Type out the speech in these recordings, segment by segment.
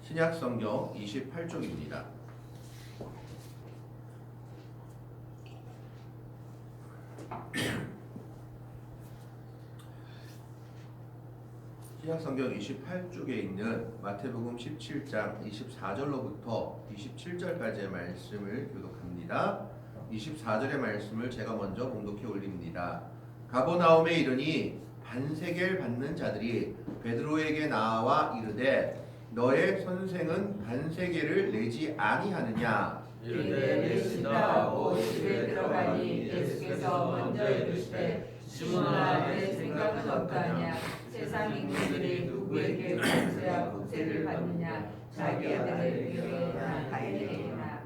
신약성경 28쪽입니다. 신약성경 28쪽에 있는 마태복음 17장 24절로부터 27절까지의 말씀을 교독합니다. 24절의 말씀을 제가 먼저 봉독해 올립니다. 가버나움에 이르니 반세겔 받는 자들이 베드로에게 나와 이르되 너의 선생은 반세겔을 내지 아니하느냐? 이르되 냈으다 하고 집에 들어가니 예수께서 먼저 이르시되 시몬아 내 생각은 어떠하냐? 세상 인간들이 누구에게 권세와 권세를 받느냐? 자기 아들에게나 타인에게나.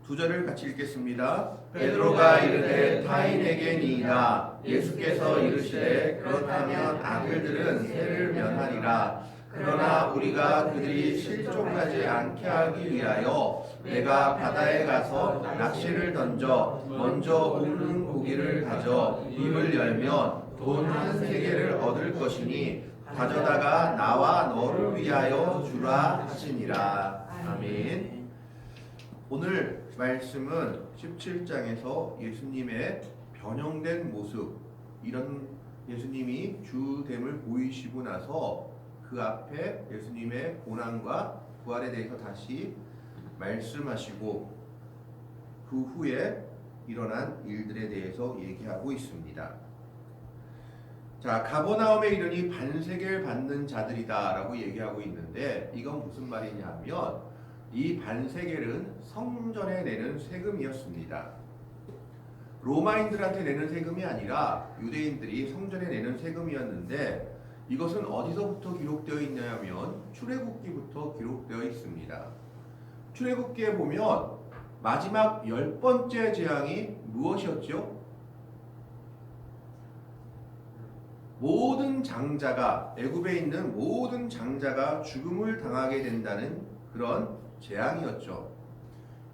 두 절을 같이 읽겠습니다. 베드로가 이르되 타인에게니이다. 예수께서 이르시되 그렇다면 아들들은 세를 면하리라. 그러나 우리가 그들이 실족하지 않게 하기 위하여 내가 바다에 가서 낚시를 던져 먼저 오는 고기를 가져 입을 열면 돈 한 세겔을 얻을 것이니 가져다가 나와 너를 위하여 주라 하시니라. 아멘. 오늘 말씀은 17장에서 예수님의 변형된 모습, 이런 예수님이 주됨을 보이시고 나서 그 앞에 예수님의 고난과 부활에 대해서 다시 말씀하시고 그 후에 일어난 일들에 대해서 얘기하고 있습니다. 자, 가버나움에 이르니 반세겔 받는 자들이다 라고 얘기하고 있는데 이건 무슨 말이냐 하면 이 반세겔은 성전에 내는 세금이었습니다. 로마인들한테 내는 세금이 아니라 유대인들이 성전에 내는 세금이었는데 이것은 어디서부터 기록되어 있냐면 출애굽기부터 기록되어 있습니다. 출애굽기에 보면 마지막 10번째 재앙이 무엇이었죠? 모든 장자가, 애굽에 있는 모든 장자가 죽음을 당하게 된다는 그런 재앙이었죠.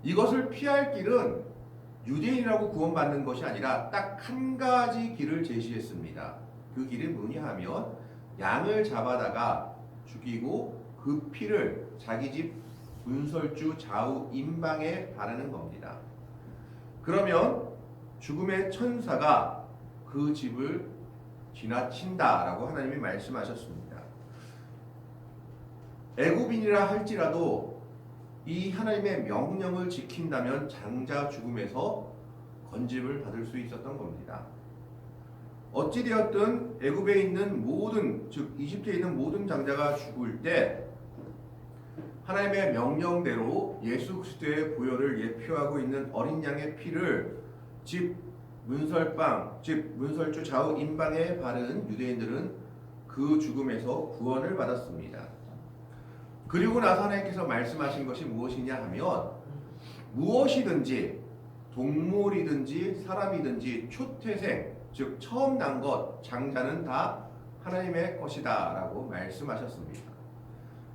이것을 피할 길은 유대인이라고 구원받는 것이 아니라 딱 한 가지 길을 제시했습니다. 그 길이 뭐냐 하면 양을 잡아다가 죽이고 그 피를 자기 집 문설주 좌우 임방에 바르는 겁니다. 그러면 죽음의 천사가 그 집을 지나친다라고 하나님이 말씀하셨습니다. 애굽인이라 할지라도 이 하나님의 명령을 지킨다면 장자 죽음에서 건짐을 받을 수 있었던 겁니다. 어찌되었든 애굽에 있는 모든, 즉 이집트에 있는 모든 장자가 죽을 때 하나님의 명령대로 예수 그리스도의 보혈을 예표하고 있는 어린 양의 피를 집 문설방, 즉 문설주 좌우 임방에 바른 유대인들은 그 죽음에서 구원을 받았습니다. 그리고 나서 하나님께서 말씀하신 것이 무엇이냐 하면 무엇이든지 동물이든지 사람이든지 초태생, 즉 처음 난 것, 장자는 다 하나님의 것이다 라고 말씀하셨습니다.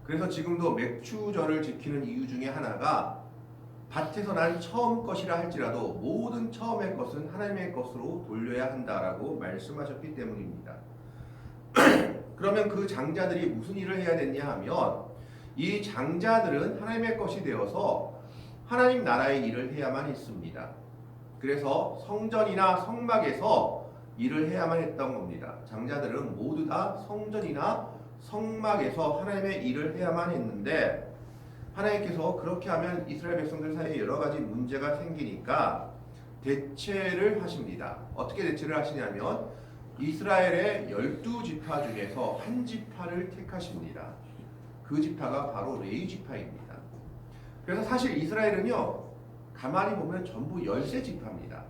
그래서 지금도 맥추절을 지키는 이유 중에 하나가 밭에서 난 처음 것이라 할지라도 모든 처음의 것은 하나님의 것으로 돌려야 한다라고 말씀하셨기 때문입니다. 그러면 그 장자들이 무슨 일을 해야 되냐 하면 이 장자들은 하나님의 것이 되어서 하나님 나라의 일을 해야만 했습니다. 그래서 성전이나 성막에서 일을 해야만 했던 겁니다. 장자들은 모두 다 성전이나 성막에서 하나님의 일을 해야만 했는데 하나님께서 그렇게 하면 이스라엘 백성들 사이에 여러 가지 문제가 생기니까 대체를 하십니다. 어떻게 대체를 하시냐면 이스라엘의 12지파 중에서 한 지파를 택하십니다. 그 지파가 바로 레위 지파입니다. 그래서 사실 이스라엘은요, 가만히 보면 전부 13지파입니다.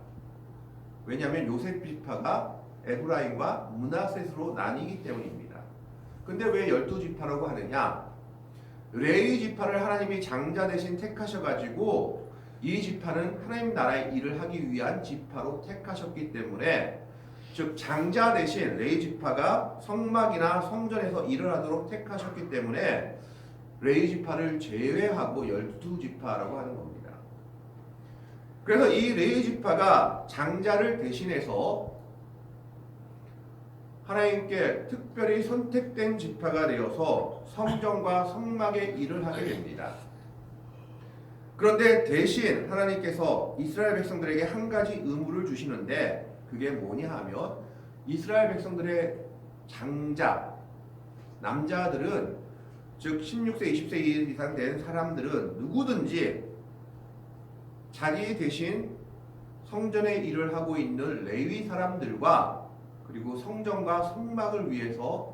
왜냐하면 요셉 지파가 에브라임과 므낫셋으로 나뉘기 때문입니다. 근데 왜 12지파라고 하느냐? 레위 지파를 하나님이 장자 대신 택하셔가지고 이 지파는 하나님 나라의 일을 하기 위한 지파로 택하셨기 때문에, 즉 장자 대신 레위 지파가 성막이나 성전에서 일을 하도록 택하셨기 때문에 레위 지파를 제외하고 12지파라고 하는 겁니다. 그래서 이 레위 지파가 장자를 대신해서 하나님께 특별히 선택된 지파가 되어서 성전과 성막의 일을 하게 됩니다. 그런데 대신 하나님께서 이스라엘 백성들에게 한 가지 의무를 주시는데 그게 뭐냐 하면 이스라엘 백성들의 장자, 남자들은 즉 16세, 20세 이상 된 사람들은 누구든지 자기 대신 성전의 일을 하고 있는 레위 사람들과 그리고 성전과 성막을 위해서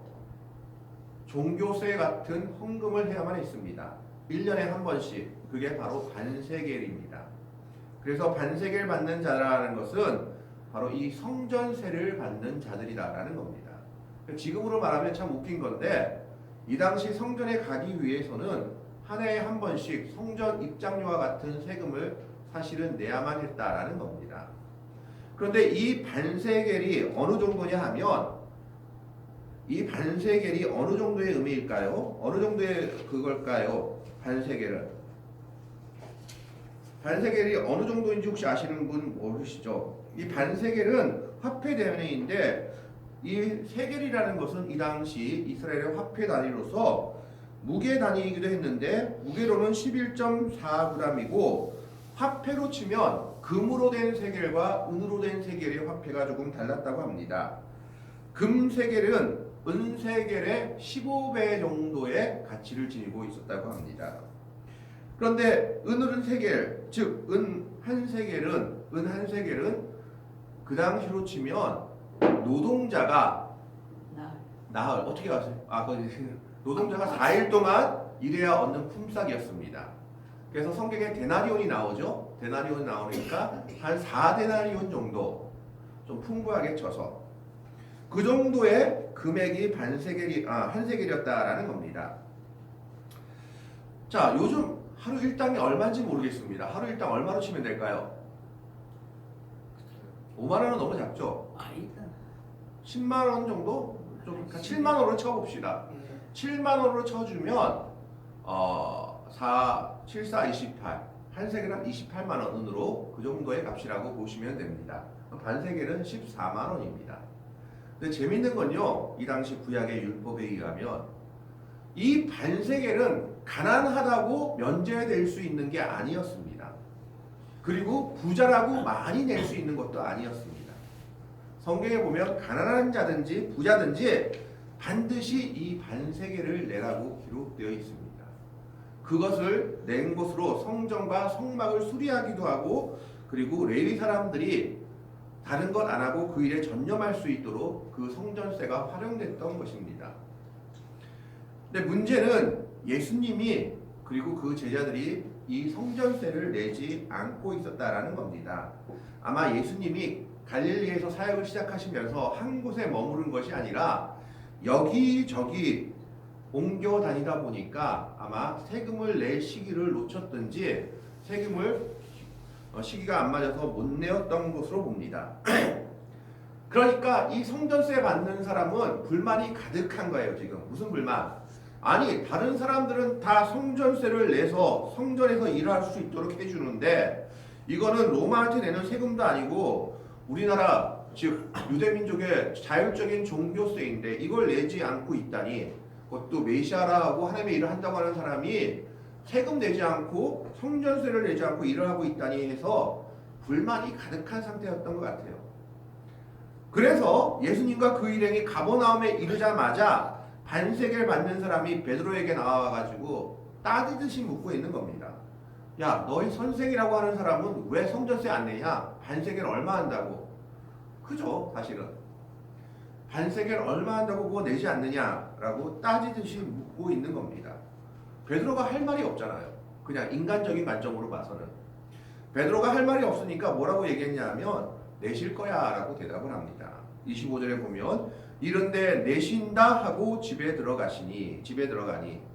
종교세 같은 헌금을 해야만 했습니다. 1년에 한 번씩. 그게 바로 반세겔입니다. 그래서 반세겔 받는 자라는 것은 바로 이 성전세를 받는 자들이다라는 겁니다. 지금으로 말하면 참 웃긴 건데 이 당시 성전에 가기 위해서는 한 해에 한 번씩 성전 입장료와 같은 세금을 사실은 내야만 했다라는 겁니다. 그런데 이 반세겔이 어느 정도냐 하면 이 반세겔이 어느 정도의 의미일까요? 어느 정도의 그걸까요? 반세겔이 어느 정도인지 혹시 아시는 분 모르시죠? 이 반세겔은 화폐 단위인데 이 세겔이라는 것은 이 당시 이스라엘의 화폐 단위로서 무게 단위이기도 했는데 무게로는 11.4g이고 화폐로 치면 금으로 된 세겔과 은으로 된 세겔의 화폐가 조금 달랐다고 합니다. 금 세겔은 은 세겔의 15배 정도의 가치를 지니고 있었다고 합니다. 그런데 은 세겔, 즉 은 한 세겔은 그 당시로 치면 노동자가 나흘 어떻게 아세요? 노동자가 4일 동안 일해야 얻는 품삯이었습니다. 그래서 성경에 데나리온이 나오죠. 데나리온이 나오니까 한 4데나리온 정도 좀 풍부하게 쳐서 그 정도의 금액이 한 세겔이었다라는 겁니다. 자, 요즘 하루 일당이 얼마인지 모르겠습니다. 하루 일당 얼마로 치면 될까요? 5만 원은 너무 작죠? 10만 원 정도? 좀 7만 원으로 쳐봅시다. 7만 원으로 쳐주면 7, 4, 28 한 세겔은 28만 원으로 그 정도의 값이라고 보시면 됩니다. 반세겔은 14만 원입니다. 근데 재밌는 건요, 이 당시 구약의 율법에 의하면 이 반세겔은 가난하다고 면제될 수 있는 게 아니었습니다. 그리고 부자라고 많이 낼 수 있는 것도 아니었습니다. 성경에 보면 가난한 자든지 부자든지 반드시 이 반세겔을 내라고 기록되어 있습니다. 그것을 낸 것으로 성전과 성막을 수리하기도 하고 그리고 레위 사람들이 다른 것 안 하고 그 일에 전념할 수 있도록 그 성전세가 활용됐던 것입니다. 근데 문제는 예수님이 그리고 그 제자들이 이 성전세를 내지 않고 있었다라는 겁니다. 아마 예수님이 갈릴리에서 사역을 시작하시면서 한 곳에 머무른 것이 아니라 여기저기 옮겨 다니다 보니까 아마 세금을 낼 시기를 놓쳤든지 시기가 안 맞아서 못 내었던 것으로 봅니다. 그러니까 이 성전세 받는 사람은 불만이 가득한 거예요. 지금 무슨 불만? 아니 다른 사람들은 다 성전세를 내서 성전에서 일할 수 있도록 해주는데 이거는 로마한테 내는 세금도 아니고 우리나라 즉 유대민족의 자율적인 종교세인데 이걸 내지 않고 있다니 그것도 메시아라고 하나님의 일을 한다고 하는 사람이 세금 내지 않고 성전세를 내지 않고 일을 하고 있다니 해서 불만이 가득한 상태였던 것 같아요. 그래서 예수님과 그 일행이 가버나움에 이르자마자 반세겔 받는 사람이 베드로에게 나와가지고 따지듯이 묻고 있는 겁니다. 야, 너희 선생이라고 하는 사람은 왜 성전세 안 내냐? 반세겔 얼마 한다고? 그죠? 사실은 반세겔 얼마 한다고 그거 내지 않느냐라고 따지듯이 묻고 있는 겁니다. 베드로가 할 말이 없잖아요. 그냥 인간적인 관점으로 봐서는 베드로가 할 말이 없으니까 뭐라고 얘기했냐면 내실 거야 라고 대답을 합니다. 25절에 보면 이른데 내신다 하고 집에 들어가니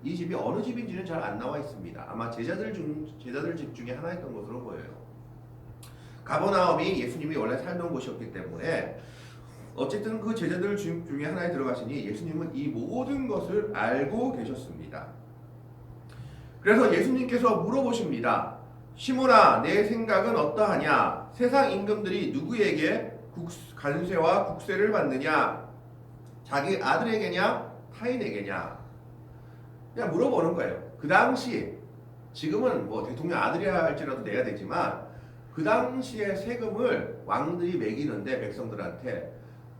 이 집이 어느 집인지는 잘 안 나와 있습니다. 아마 제자들 집 중에 하나였던 것으로 보여요. 가버나움이 예수님이 원래 살던 곳이었기 때문에 어쨌든 그 제자들 중에 하나에 들어가시니 예수님은 이 모든 것을 알고 계셨습니다. 그래서 예수님께서 물어보십니다. 시몬아, 내 생각은 어떠하냐? 세상 임금들이 누구에게 관세와 국세를 받느냐? 자기 아들에게냐 타인에게냐 그냥 물어보는 거예요. 그 당시 지금은 뭐 대통령 아들이라 할지라도 내야 되지만 그 당시에 세금을 왕들이 매기는데 백성들한테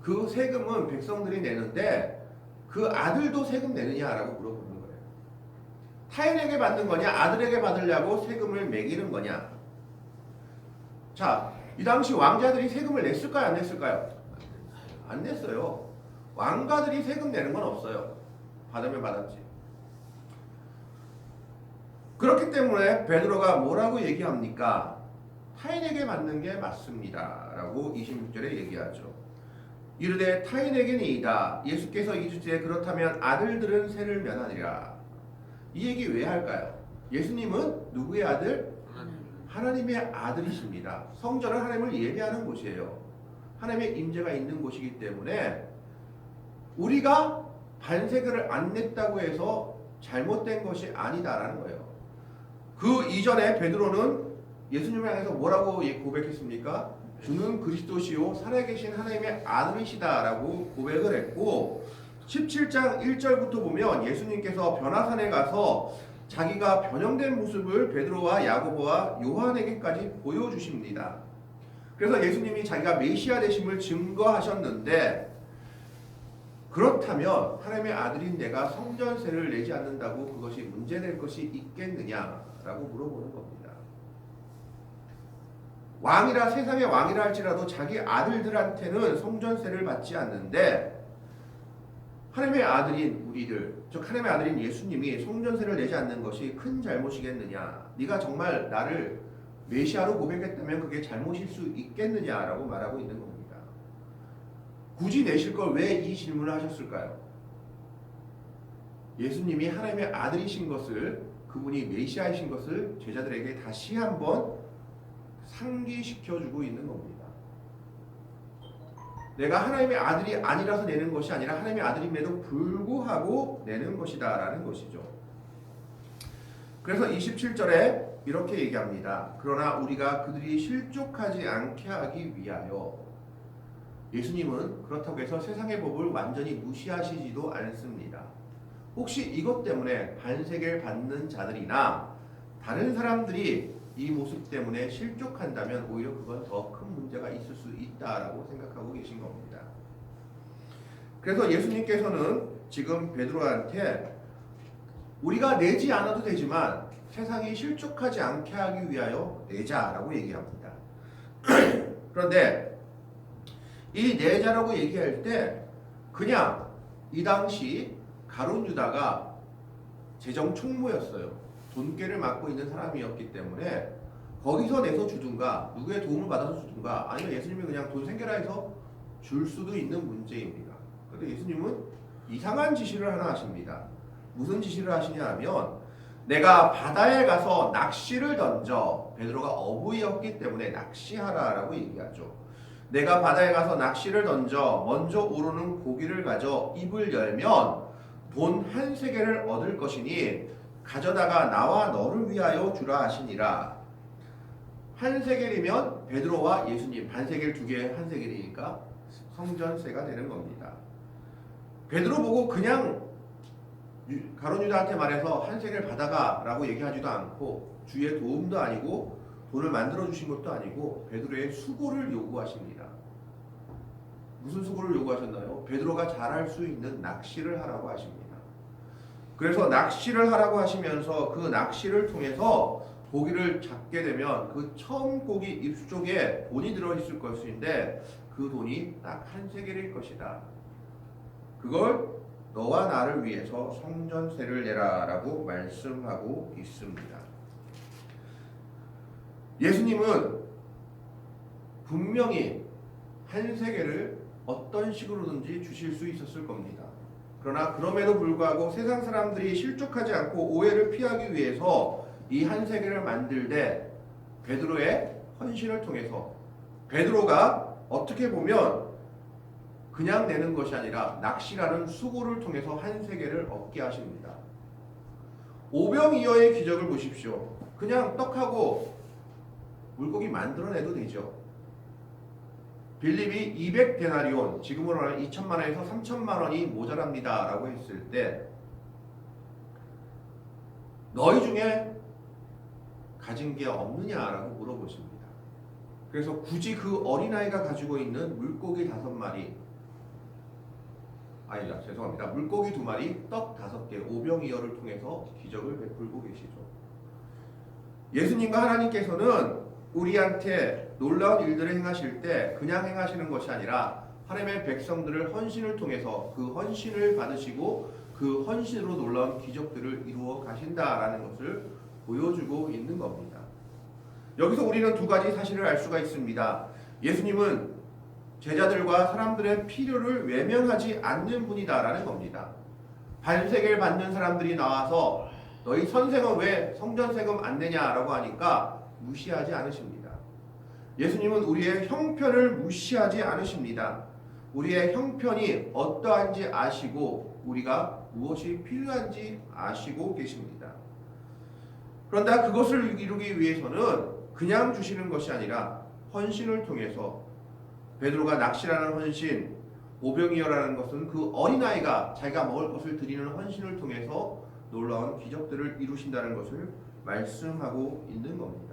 그 세금은 백성들이 내는데 그 아들도 세금 내느냐라고 물어보는 거예요. 타인에게 받는 거냐 아들에게 받으려고 세금을 매기는 거냐. 자, 이 당시 왕자들이 세금을 냈을까요 안 냈을까요? 안 냈어요. 왕가들이 세금 내는 건 없어요. 받으면 받았지. 그렇기 때문에 베드로가 뭐라고 얘기합니까? 타인에게 받는 게 맞습니다 라고 26절에 얘기하죠. 이르되 타인에게니이다. 예수께서 이르시되 그렇다면 아들들은 세를 면하리라. 이 얘기 왜 할까요? 예수님은 누구의 아들? 하나님의 아들이십니다. 성전은 하나님을 예배하는 곳이에요. 하나님의 임재가 있는 곳이기 때문에 우리가 반세교를 안 냈다고 해서 잘못된 것이 아니다라는 거예요. 그 이전에 베드로는 예수님을 향해서 뭐라고 고백했습니까? 주는 그리스도시요 살아계신 하나님의 아들이시다라고 고백을 했고 17장 1절부터 보면 예수님께서 변화산에 가서 자기가 변형된 모습을 베드로와 야고보와 요한에게까지 보여주십니다. 그래서 예수님이 자기가 메시아 되심을 증거하셨는데 그렇다면 하나님의 아들인 내가 성전세를 내지 않는다고 그것이 문제될 것이 있겠느냐라고 물어보는 겁니다. 왕이라 세상의 왕이라 할지라도 자기 아들들한테는 성전세를 받지 않는데 하나님의 아들인 우리들, 즉 하나님의 아들인 예수님이 성전세를 내지 않는 것이 큰 잘못이겠느냐? 네가 정말 나를 메시아로 고백했다면 그게 잘못일 수 있겠느냐라고 말하고 있는 겁니다. 굳이 내실 걸 왜 이 질문을 하셨을까요? 예수님이 하나님의 아들이신 것을, 그분이 메시아이신 것을 제자들에게 다시 한번 상기시켜주고 있는 겁니다. 내가 하나님의 아들이 아니라서 내는 것이 아니라 하나님의 아들임에도 불구하고 내는 것이다 라는 것이죠. 그래서 27절에 이렇게 얘기합니다. 그러나 우리가 그들이 실족하지 않게 하기 위하여. 예수님은 그렇다고 해서 세상의 법을 완전히 무시하시지도 않습니다. 혹시 이것 때문에 반세계를 받는 자들이나 다른 사람들이 이 모습 때문에 실족한다면 오히려 그건 더 큰 문제가 있을 수 있다라고 생각하고 계신 겁니다. 그래서 예수님께서는 지금 베드로한테 우리가 내지 않아도 되지만 세상이 실족하지 않게 하기 위하여 내자라고 얘기합니다. 그런데 이 내자라고 얘기할 때 그냥 이 당시 가룟 유다가 재정 총무였어요. 돈꾀를 맡고 있는 사람이었기 때문에 거기서 내서 주든가 누구의 도움을 받아서 주든가 아니면 예수님이 그냥 돈 생겨라 해서 줄 수도 있는 문제입니다. 그런데 예수님은 이상한 지시를 하나 하십니다. 무슨 지시를 하시냐 하면 내가 바다에 가서 낚시를 던져. 베드로가 어부였기 때문에 낚시하라라고 얘기하죠. 내가 바다에 가서 낚시를 던져 먼저 오르는 고기를 가져 입을 열면 돈 한 세겔을 얻을 것이니 가져다가 나와 너를 위하여 주라 하시니라. 한 세겔이면 베드로와 예수님 반세겔 두 개 한 세겔이니까 성전세가 되는 겁니다. 베드로 보고 그냥 가룟 유다한테 말해서 한 세겔 받아가라고 얘기하지도 않고 주의 도움도 아니고 돈을 만들어 주신 것도 아니고 베드로의 수고를 요구하십니다. 무슨 수고를 요구하셨나요? 베드로가 잘할 수 있는 낚시를 하라고 하십니다. 그래서 낚시를 하라고 하시면서 그 낚시를 통해서 고기를 잡게 되면 그 처음 고기 입수 쪽에 돈이 들어있을 것인데 그 돈이 딱 한 세겔일 것이다. 그걸 너와 나를 위해서 성전세를 내라 라고 말씀하고 있습니다. 예수님은 분명히 한 세겔을 어떤 식으로든지 주실 수 있었을 겁니다. 그러나 그럼에도 불구하고 세상 사람들이 실족하지 않고 오해를 피하기 위해서 이 한 세겔을 만들되 베드로의 헌신을 통해서 베드로가 어떻게 보면 그냥 내는 것이 아니라 낚시라는 수고를 통해서 한 세겔을 얻게 하십니다. 오병이어의 기적을 보십시오. 그냥 떡하고 물고기 만들어내도 되죠. 빌립이 200데나리온, 지금으로 하면 2천만 원에서 3천만 원이 모자랍니다 라고 했을 때 너희 중에 가진 게 없느냐라고 물어보십니다. 그래서 굳이 그 어린아이가 가지고 있는 물고기 5마리, 아니다, 죄송합니다. 물고기 2마리, 떡 5개, 오병이어를 통해서 기적을 베풀고 계시죠. 예수님과 하나님께서는 우리한테 놀라운 일들을 행하실 때 그냥 행하시는 것이 아니라 하나님의 백성들을 헌신을 통해서 그 헌신을 받으시고 그 헌신으로 놀라운 기적들을 이루어 가신다라는 것을 보여주고 있는 겁니다. 여기서 우리는 2가지 사실을 알 수가 있습니다. 예수님은 제자들과 사람들의 필요를 외면하지 않는 분이다라는 겁니다. 반세계를 받는 사람들이 나와서 너희 선생은 왜 성전세금 안 내냐라고 하니까 무시하지 않으십니다. 예수님은 우리의 형편을 무시하지 않으십니다. 우리의 형편이 어떠한지 아시고 우리가 무엇이 필요한지 아시고 계십니다. 그런데 그것을 이루기 위해서는 그냥 주시는 것이 아니라 헌신을 통해서, 베드로가 낚시라는 헌신, 오병이어라는 것은 그 어린아이가 자기가 먹을 것을 드리는 헌신을 통해서 놀라운 기적들을 이루신다는 것을 말씀하고 있는 겁니다.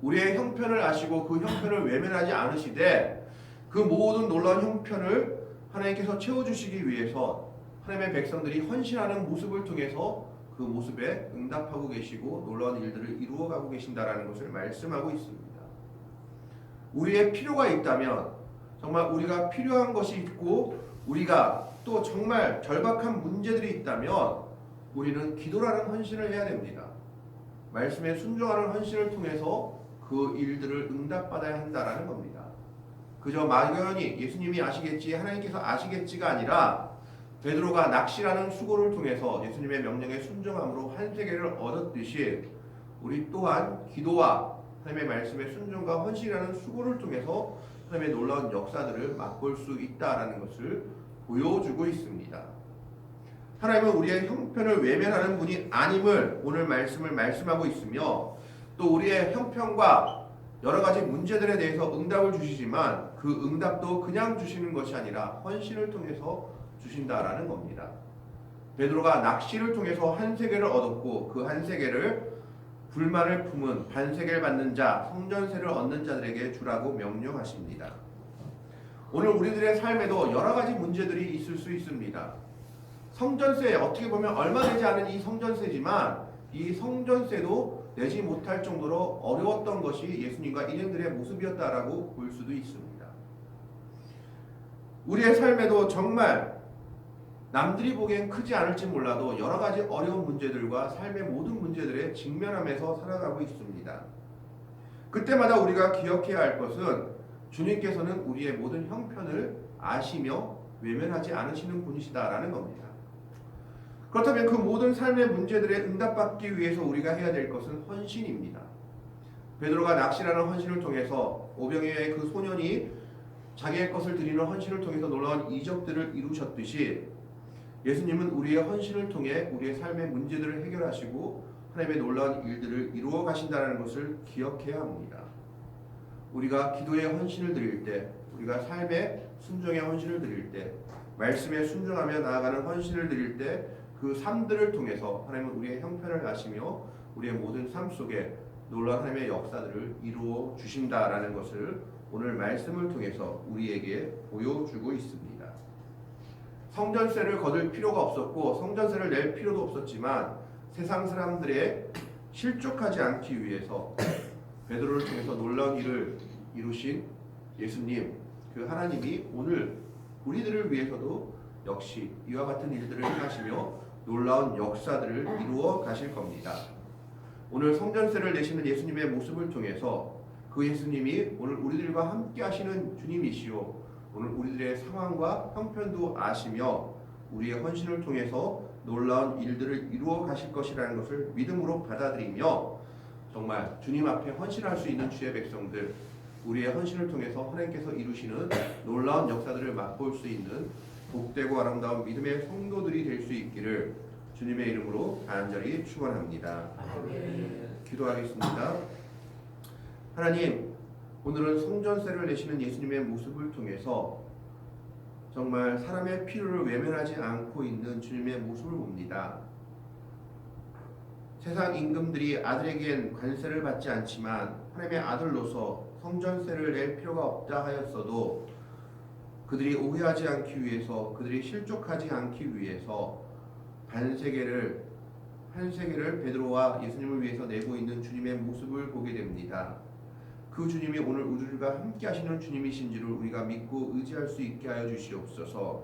우리의 형편을 아시고 그 형편을 외면하지 않으시되 그 모든 놀라운 형편을 하나님께서 채워주시기 위해서 하나님의 백성들이 헌신하는 모습을 통해서 그 모습에 응답하고 계시고 놀라운 일들을 이루어가고 계신다라는 것을 말씀하고 있습니다. 우리의 필요가 있다면, 정말 우리가 필요한 것이 있고 우리가 또 정말 절박한 문제들이 있다면 우리는 기도라는 헌신을 해야 됩니다. 말씀에 순종하는 헌신을 통해서 그 일들을 응답받아야 한다라는 겁니다. 그저 막연히 예수님이 아시겠지, 하나님께서 아시겠지가 아니라 베드로가 낚시라는 수고를 통해서 예수님의 명령에 순종함으로 한 세계를 얻었듯이 우리 또한 기도와 하나님의 말씀에 순종과 헌신이라는 수고를 통해서 하나님의 놀라운 역사들을 맛볼 수 있다라는 것을 보여주고 있습니다. 하나님은 우리의 형편을 외면하는 분이 아님을 오늘 말씀을 말씀하고 있으며, 또 우리의 형편과 여러 가지 문제들에 대해서 응답을 주시지만 그 응답도 그냥 주시는 것이 아니라 헌신을 통해서 주신다라는 겁니다. 베드로가 낚시를 통해서 한 세계를 얻었고 그 한 세계를 불만을 품은 반세계를 받는 자, 성전세를 얻는 자들에게 주라고 명령하십니다. 오늘 우리들의 삶에도 여러 가지 문제들이 있을 수 있습니다. 성전세, 어떻게 보면 얼마 되지 않은 이 성전세지만 이 성전세도 내지 못할 정도로 어려웠던 것이 예수님과 일행들의 모습이었다라고 볼 수도 있습니다. 우리의 삶에도 정말 남들이 보기엔 크지 않을지 몰라도 여러 가지 어려운 문제들과 삶의 모든 문제들에 직면하면서 살아가고 있습니다. 그때마다 우리가 기억해야 할 것은 주님께서는 우리의 모든 형편을 아시며 외면하지 않으시는 분이시다라는 겁니다. 그렇다면 그 모든 삶의 문제들에 응답받기 위해서 우리가 해야 될 것은 헌신입니다. 베드로가 낚시라는 헌신을 통해서 오병이어의 그 소년이 자기의 것을 드리는 헌신을 통해서 놀라운 이적들을 이루셨듯이 예수님은 우리의 헌신을 통해 우리의 삶의 문제들을 해결하시고 하나님의 놀라운 일들을 이루어 가신다는 것을 기억해야 합니다. 우리가 기도의 헌신을 드릴 때, 우리가 삶의 순종의 헌신을 드릴 때, 말씀에 순종하며 나아가는 헌신을 드릴 때 그 삶들을 통해서 하나님은 우리의 형편을 아시며 우리의 모든 삶 속에 놀라운 하나님의 역사들을 이루어 주신다라는 것을 오늘 말씀을 통해서 우리에게 보여주고 있습니다. 성전세를 거둘 필요가 없었고 성전세를 낼 필요도 없었지만 세상 사람들의 실족하지 않기 위해서 베드로를 통해서 놀라운 일을 이루신 예수님, 그 하나님이 오늘 우리들을 위해서도 역시 이와 같은 일들을 행하시며 놀라운 역사들을 이루어 가실 겁니다. 오늘 성전세를 내시는 예수님의 모습을 통해서 그 예수님이 오늘 우리들과 함께 하시는 주님이시오, 오늘 우리들의 상황과 형편도 아시며 우리의 헌신을 통해서 놀라운 일들을 이루어 가실 것이라는 것을 믿음으로 받아들이며 정말 주님 앞에 헌신할 수 있는 주의 백성들, 우리의 헌신을 통해서 하나님께서 이루시는 놀라운 역사들을 맛볼 수 있는 복되고 아름다운 믿음의 성도들이 될 수 있기를 주님의 이름으로 간절히 축원합니다. 아멘. 기도하겠습니다. 하나님, 오늘은 성전세를 내시는 예수님의 모습을 통해서 정말 사람의 필요를 외면하지 않고 있는 주님의 모습을 봅니다. 세상 임금들이 아들에겐 관세를 받지 않지만 하나님의 아들로서 성전세를 낼 필요가 없다 하였어도 그들이 오해하지 않기 위해서, 그들이 실족하지 않기 위해서 한 세계를 베드로와 예수님을 위해서 내고 있는 주님의 모습을 보게 됩니다. 그 주님이 오늘 우리들과 함께 하시는 주님이신지를 우리가 믿고 의지할 수 있게 하여 주시옵소서.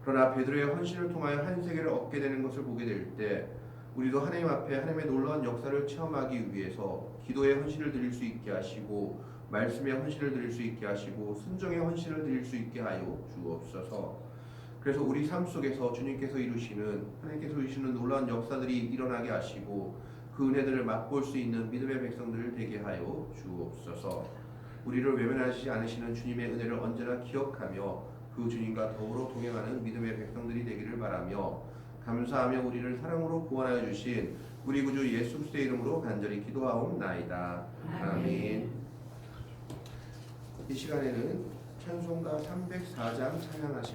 그러나 베드로의 헌신을 통하여 한 세계를 얻게 되는 것을 보게 될 때 우리도 하나님 앞에 하나님의 놀라운 역사를 체험하기 위해서 기도의 헌신을 드릴 수 있게 하시고, 말씀의 헌신을 드릴 수 있게 하시고, 순종의 헌신을 드릴 수 있게 하여 주옵소서. 그래서 우리 삶 속에서 하나님께서 이루시는 놀라운 역사들이 일어나게 하시고 그 은혜들을 맛볼 수 있는 믿음의 백성들을 되게 하여 주옵소서. 우리를 외면하시지 않으시는 주님의 은혜를 언제나 기억하며 그 주님과 더불어 동행하는 믿음의 백성들이 되기를 바라며, 감사하며 우리를 사랑으로 구원하여 주신 우리 구주 예수 그리스도의 이름으로 간절히 기도하옵나이다. 아멘. 이 시간에는 찬송가 304장 찬양하시